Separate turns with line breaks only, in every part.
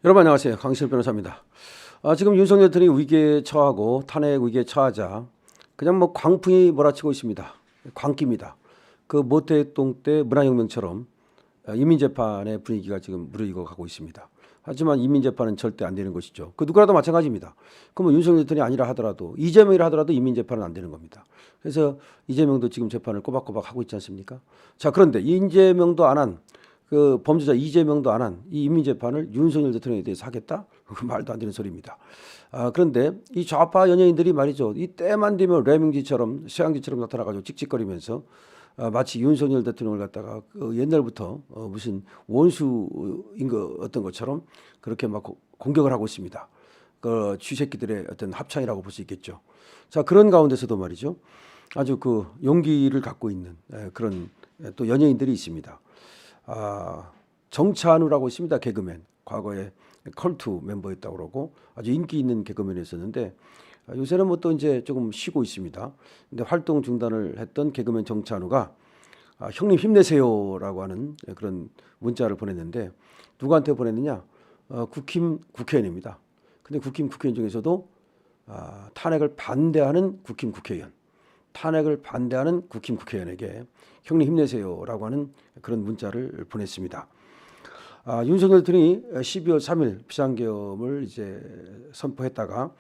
여러분 안녕하세요. 강실 변호사입니다. 지금 윤석열 대통령이 위기에 처하고 탄핵 위기에 처하자 그냥 뭐 광풍이 몰아치고 있습니다. 광기입니다. 그 모태동 때 문화혁명처럼 인민재판의 분위기가 지금 무르익어 가고 있습니다. 하지만 인민재판은 절대 안 되는 것이죠. 그 누구라도 마찬가지입니다. 그러면 윤석열 대통령이 아니라 하더라도 이재명이라 하더라도 인민재판은 안 되는 겁니다. 그래서 이재명도 지금 재판을 꼬박꼬박 하고 있지 않습니까? 자, 그런데 이재명도 안 한 그 범죄자 이재명도 안 한 이 인민재판을 윤석열 대통령에 대해서 하겠다? 그 말도 안 되는 소리입니다. 그런데 이 좌파 연예인들이 말이죠. 이 때만 되면 레밍지처럼 쇠양지처럼 나타나가지고 찍찍거리면서 마치 윤석열 대통령을 갖다가 그 옛날부터 무슨 원수인 거 어떤 것처럼 그렇게 막 공격을 하고 있습니다. 그 쥐새끼들의 어떤 합창이라고 볼 수 있겠죠. 자, 그런 가운데서도 말이죠. 아주 그 용기를 갖고 있는 그런 또 연예인들이 있습니다. 정찬우라고 있습니다. 개그맨. 과거에 컬투 멤버였다고 그러고 아주 인기 있는 개그맨이었었는데 요새는 뭐 또 이제 조금 쉬고 있습니다. 근데 활동 중단을 했던 개그맨 정찬우가 형님 힘내세요라고 하는 그런 문자를 보냈는데 누구한테 보냈느냐? 국회의원입니다. 근데 국회의원 중에서도 탄핵을 반대하는 국회의원. 탄핵을 반대하는 국회의원에게 형님 힘내세요라고 하는 그런 문자를 보냈습니다. 윤석열 대통령이 12월 3일 비상계엄을 이제 선포했다가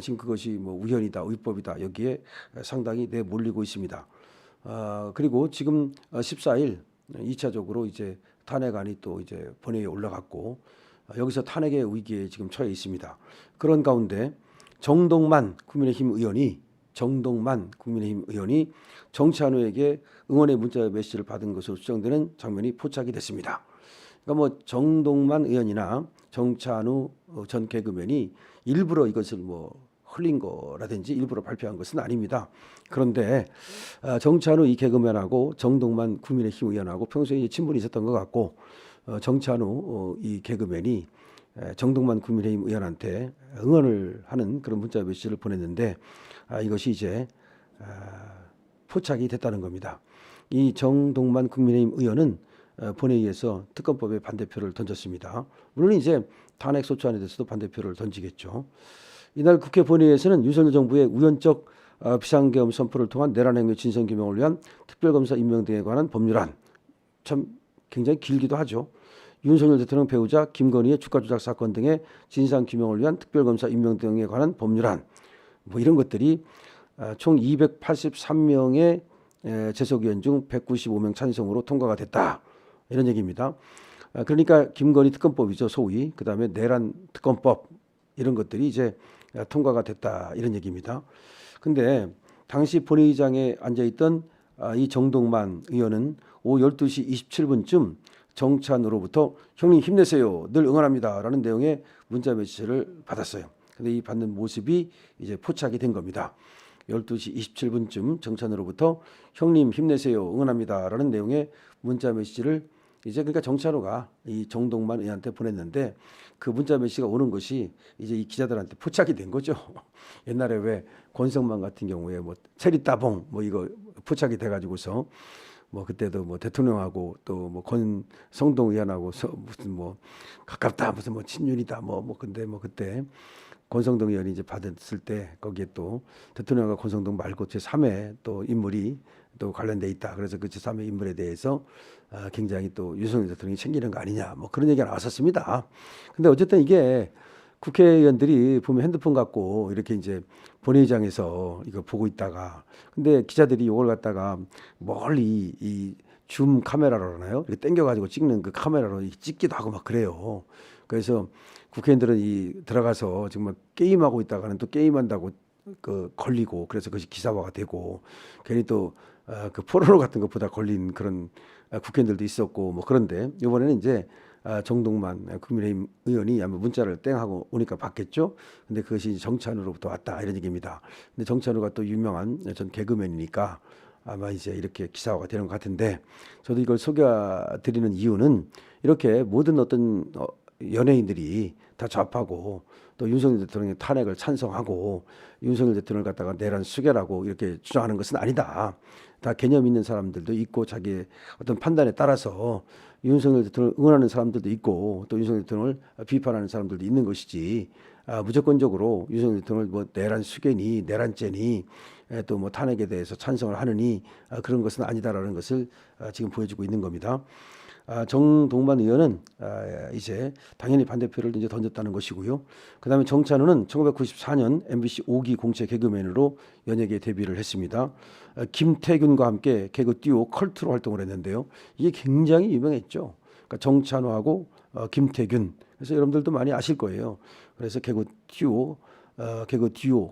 지금 그것이 뭐 우연이다, 위법이다 여기에 상당히 내몰리고 있습니다. 그리고 지금 14일 2차적으로 이제 탄핵안이 또 이제 본회의에 올라갔고 여기서 탄핵의 위기에 지금 처해 있습니다. 그런 가운데 정동만 국민의힘 의원이 정찬우에게 응원의 문자 메시지를 받은 것으로 추정되는 장면이 포착이 됐습니다. 그러니까 뭐 정동만 의원이나 정찬우 전 개그맨이 일부러 이것을 뭐 흘린 거라든지 일부러 발표한 것은 아닙니다. 그런데 정찬우 이 개그맨하고 정동만 국민의힘 의원하고 평소에 친분이 있었던 것 같고 정찬우 이 개그맨이 정동만 국민의힘 의원한테 응원을 하는 그런 문자 메시지를 보냈는데 이것이 이제 포착이 됐다는 겁니다. 이 정동만 국민의힘 의원은 본회의에서 특검법에 반대표를 던졌습니다. 물론 이제 탄핵 소추안에 대해서도 반대표를 던지겠죠. 이날 국회 본회의에서는 윤석열 정부의 우연적 비상계엄 선포를 통한 내란 행위 진상 규명을 위한 특별검사 임명 등에 관한 법률안, 참 굉장히 길기도 하죠. 윤석열 대통령 배우자 김건희의 주가 조작 사건 등의 진상 규명을 위한 특별검사 임명 등에 관한 법률안, 뭐 이런 것들이 총 283명의 재석위원 중 195명 찬성으로 통과가 됐다. 이런 얘기입니다. 그러니까 김건희 특검법이죠, 소위. 그다음에 내란 특검법 이런 것들이 이제 통과가 됐다. 이런 얘기입니다. 근데 당시 본회의장에 앉아있던 이 정동만 의원은 오후 12시 27분쯤 정찬우로부터 형님 힘내세요. 늘 응원합니다. 라는 내용의 문자 메시지를 받았어요. 근데 이 받는 모습이 이제 포착이 된 겁니다. 12시 27분쯤 정찬우로부터 형님 힘내세요. 응원합니다. 라는 내용의 문자 메시지를 이제 그러니까 정찬우가 이 정동만 의원한테 보냈는데 그 문자 메시지가 오는 것이 이제 이 기자들한테 포착이 된 거죠. 옛날에 왜 권성만 같은 경우에 뭐 체리따봉 뭐 이거 포착이 돼가지고서 뭐 그때도 뭐 대통령하고 또 뭐 권성동 의원하고 무슨 뭐 가깝다 무슨 뭐 친윤이다 뭐 근데 뭐 그때 권성동 의원이 이제 받았을 때 거기에 또 대통령과 권성동 말고 제3의 또 인물이 또 관련돼 있다. 그래서 그 제3의 인물에 대해서 굉장히 또 윤석열 대통령이 챙기는 거 아니냐 뭐 그런 얘기가 나왔었습니다. 근데 어쨌든 이게 국회의원들이 보면 핸드폰 갖고 이렇게 이제 본회의장에서 이거 보고 있다가 근데 기자들이 이걸 갖다가 멀리 이 줌 카메라로 하나요? 이렇게 당겨가지고 찍는 그 카메라로 찍기도 하고 막 그래요. 그래서 국회의원들은 이 들어가서 정말 게임하고 있다가는 또 게임한다고 그 걸리고 그래서 그것이 기사화가 되고 괜히 또 그 포르노 같은 것보다 걸린 그런 국회의원들도 있었고 뭐 그런데 이번에는 이제 정동만 국민의힘 의원이 아마 문자를 땡 하고 오니까 받겠죠. 근데 그것이 정찬우로부터 왔다 이런 얘기입니다. 근데 정찬우가 또 유명한 전 개그맨이니까 아마 이제 이렇게 기사화가 되는 것 같은데 저도 이걸 소개드리는 이유는 이렇게 모든 어떤 연예인들이 다 좌파고 또 윤석열 대통령의 탄핵을 찬성하고 윤석열 대통령을 갖다가 내란 수괴라고 이렇게 주장하는 것은 아니다. 다 개념 있는 사람들도 있고 자기의 어떤 판단에 따라서 윤석열 대통령을 응원하는 사람들도 있고 또 윤석열 대통령을 비판하는 사람들도 있는 것이지 무조건적으로 윤석열 대통령을 뭐 내란 수괴니 내란죄니 또 뭐 탄핵에 대해서 찬성을 하느니 그런 것은 아니다라는 것을 지금 보여주고 있는 겁니다. 정동만 의원은 이제 당연히 반대표를 이제 던졌다는 것이고요. 그다음에 정찬우는 1994년 MBC 5기 공채 개그맨으로 연예계에 데뷔를 했습니다. 김태균과 함께 개그 듀오 컬트로 활동을 했는데요. 이게 굉장히 유명했죠. 그러니까 정찬우하고 김태균. 그래서 여러분들도 많이 아실 거예요. 그래서 개그 듀오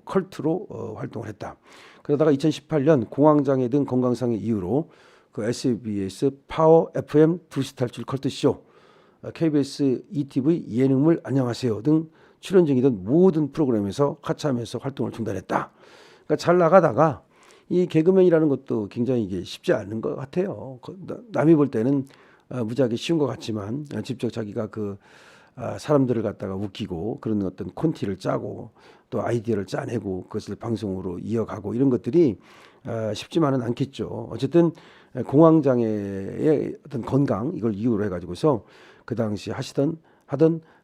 컬트로 활동을 했다. 그러다가 2018년 공황장애 등 건강상의 이유로 그 SBS 파워 FM 2시 탈출 컬트쇼, KBS ETV 예능물 안녕하세요 등 출연 중이던 모든 프로그램에서 하차하면서 활동을 중단했다. 그러니까 잘 나가다가 이 개그맨이라는 것도 굉장히 이게 쉽지 않은 것 같아요. 남이 볼 때는 무지하게 쉬운 것 같지만 직접 자기가 그 사람들을 갖다가 웃기고 그런 어떤 콘티를 짜고 또 아이디어를 짜내고 그것을 방송으로 이어가고 이런 것들이 쉽지만은 않겠죠. 어쨌든 공황장애의 어떤 건강 이걸 이유로 해가지고서 그 당시 하던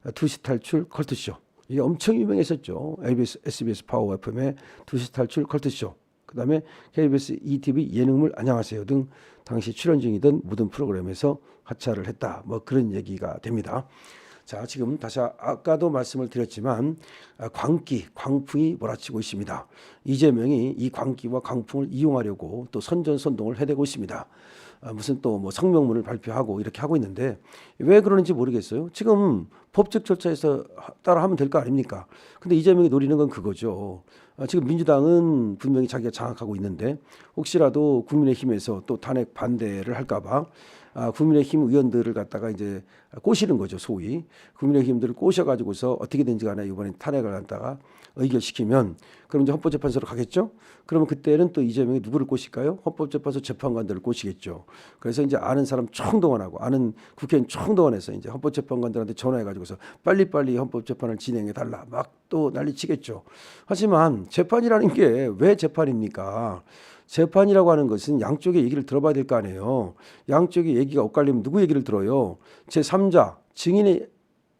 2시 탈출 컬트쇼 이게 엄청 유명했었죠. SBS 파워 FM의 2시 탈출 컬트쇼, 그 다음에 KBS ETV 예능물 안녕하세요 등 당시 출연 중이던 모든 프로그램에서 하차를 했다. 뭐 그런 얘기가 됩니다. 자, 지금 다시 아까도 말씀을 드렸지만 광풍이 몰아치고 있습니다. 이재명이 이 광기와 광풍을 이용하려고 또 선전선동을 해대고 있습니다. 무슨 또 뭐 성명문을 발표하고 이렇게 하고 있는데 왜 그러는지 모르겠어요. 지금 법적 절차에서 따라 하면 될 거 아닙니까? 근데 이재명이 노리는 건 그거죠. 지금 민주당은 분명히 자기가 장악하고 있는데 혹시라도 국민의힘에서 또 탄핵 반대를 할까봐 국민의힘 의원들을 갖다가 이제 꼬시는 거죠. 소위 국민의힘들을 꼬셔가지고서 어떻게든지 간에 이번에 탄핵을 갖다가 의결시키면 그럼 이제 헌법재판소로 가겠죠. 그러면 그때는 또 이재명이 누구를 꼬실까요? 헌법재판소 재판관들을 꼬시겠죠. 그래서 이제 아는 사람 총동원하고 아는 국회의원 총동원해서 이제 헌법재판관들한테 전화해가지고서 빨리빨리 헌법재판을 진행해 달라 막 또 난리치겠죠. 하지만 재판이라는 게 왜 재판입니까? 재판이라고 하는 것은 양쪽의 얘기를 들어봐야 될 거 아니에요. 양쪽의 얘기가 엇갈리면 누구 얘기를 들어요? 제3자 증인의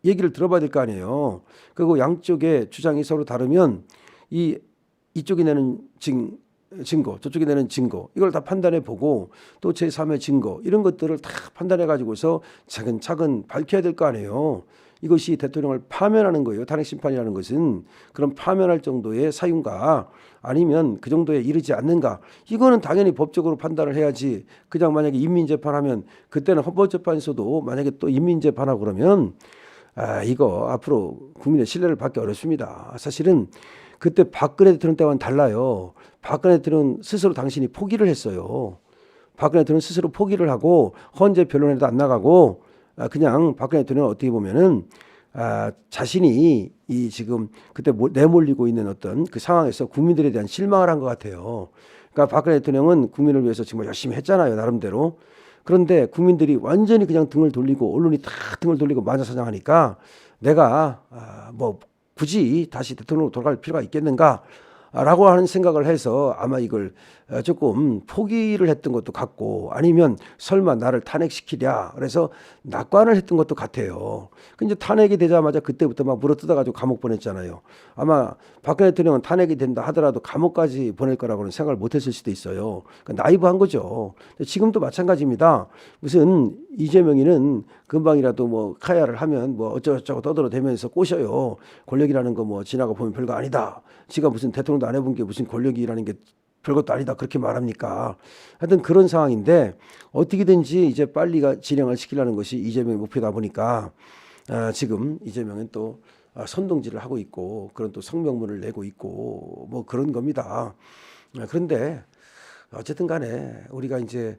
얘기를 들어봐야 될 거 아니에요. 그리고 양쪽의 주장이 서로 다르면 이쪽이 내는 증거, 저쪽이 내는 증거 이걸 다 판단해 보고 또 제3의 증거 이런 것들을 다 판단해 가지고서 차근차근 밝혀야 될 거 아니에요. 이것이 대통령을 파면하는 거예요. 탄핵 심판이라는 것은 그런 파면할 정도의 사유인가 아니면 그 정도에 이르지 않는가 이거는 당연히 법적으로 판단을 해야지. 그냥 만약에 인민재판하면 그때는 헌법재판소도 만약에 또 인민재판하고 그러면 이거 앞으로 국민의 신뢰를 받기 어렵습니다. 사실은 그때 박근혜 대통령 때와는 달라요. 박근혜 대통령 스스로 당신이 포기를 했어요. 박근혜 대통령 스스로 포기를 하고 헌재 변론에도 안 나가고 그냥 박근혜 대통령은 어떻게 보면은 자신이 이 지금 그때 내몰리고 있는 어떤 그 상황에서 국민들에 대한 실망을 한 것 같아요. 그러니까 박근혜 대통령은 국민을 위해서 정말 열심히 했잖아요. 나름대로. 그런데 국민들이 완전히 그냥 등을 돌리고 언론이 다 등을 돌리고 만사장하니까 내가 뭐 굳이 다시 대통령으로 돌아갈 필요가 있겠는가 라고 하는 생각을 해서 아마 이걸 조금 포기를 했던 것도 같고 아니면 설마 나를 탄핵시키랴 그래서 낙관을 했던 것도 같아요. 근데 탄핵이 되자마자 그때부터 막 물어뜯어가지고 감옥 보냈잖아요. 아마 박근혜 대통령은 탄핵이 된다 하더라도 감옥까지 보낼 거라고는 생각을 못했을 수도 있어요. 그러니까 나이브한 거죠. 지금도 마찬가지입니다. 무슨 이재명이는 금방이라도 뭐 카야를 하면 뭐 어쩌고저쩌고 떠들어대면서 꼬셔요. 권력이라는 거 뭐 지나가 보면 별거 아니다. 지가 무슨 대통령도 안 해본 게 무슨 권력이라는 게 별것도 아니다 그렇게 말합니까? 하여튼 그런 상황인데 어떻게든지 이제 빨리 진행을 시키려는 것이 이재명의 목표다 보니까 지금 이재명은 또 선동질을 하고 있고 그런 또 성명문을 내고 있고 뭐 그런 겁니다. 그런데 어쨌든 간에 우리가 이제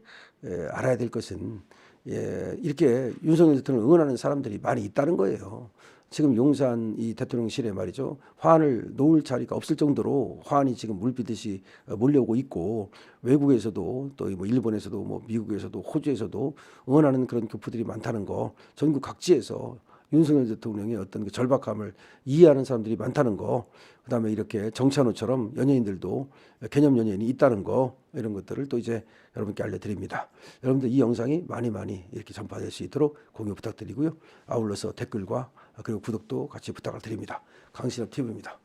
알아야 될 것은 이렇게 윤석열 대통령을 응원하는 사람들이 많이 있다는 거예요. 지금 용산 이 대통령실에 말이죠. 화환을 놓을 자리가 없을 정도로 화환이 지금 물비듯이 몰려오고 있고 외국에서도 또 뭐 일본에서도 뭐 미국에서도 호주에서도 응원하는 그런 교포들이 많다는 거 전국 각지에서 윤석열 대통령의 어떤 그 절박함을 이해하는 사람들이 많다는 거, 그다음에 이렇게 정찬호처럼 연예인들도 개념 연예인이 있다는 거, 이런 것들을 또 이제 여러분께 알려드립니다. 여러분들 이 영상이 많이 이렇게 전파될 수 있도록 공유 부탁드리고요. 아울러서 댓글과 그리고 구독도 같이 부탁을 드립니다. 강신업 TV입니다.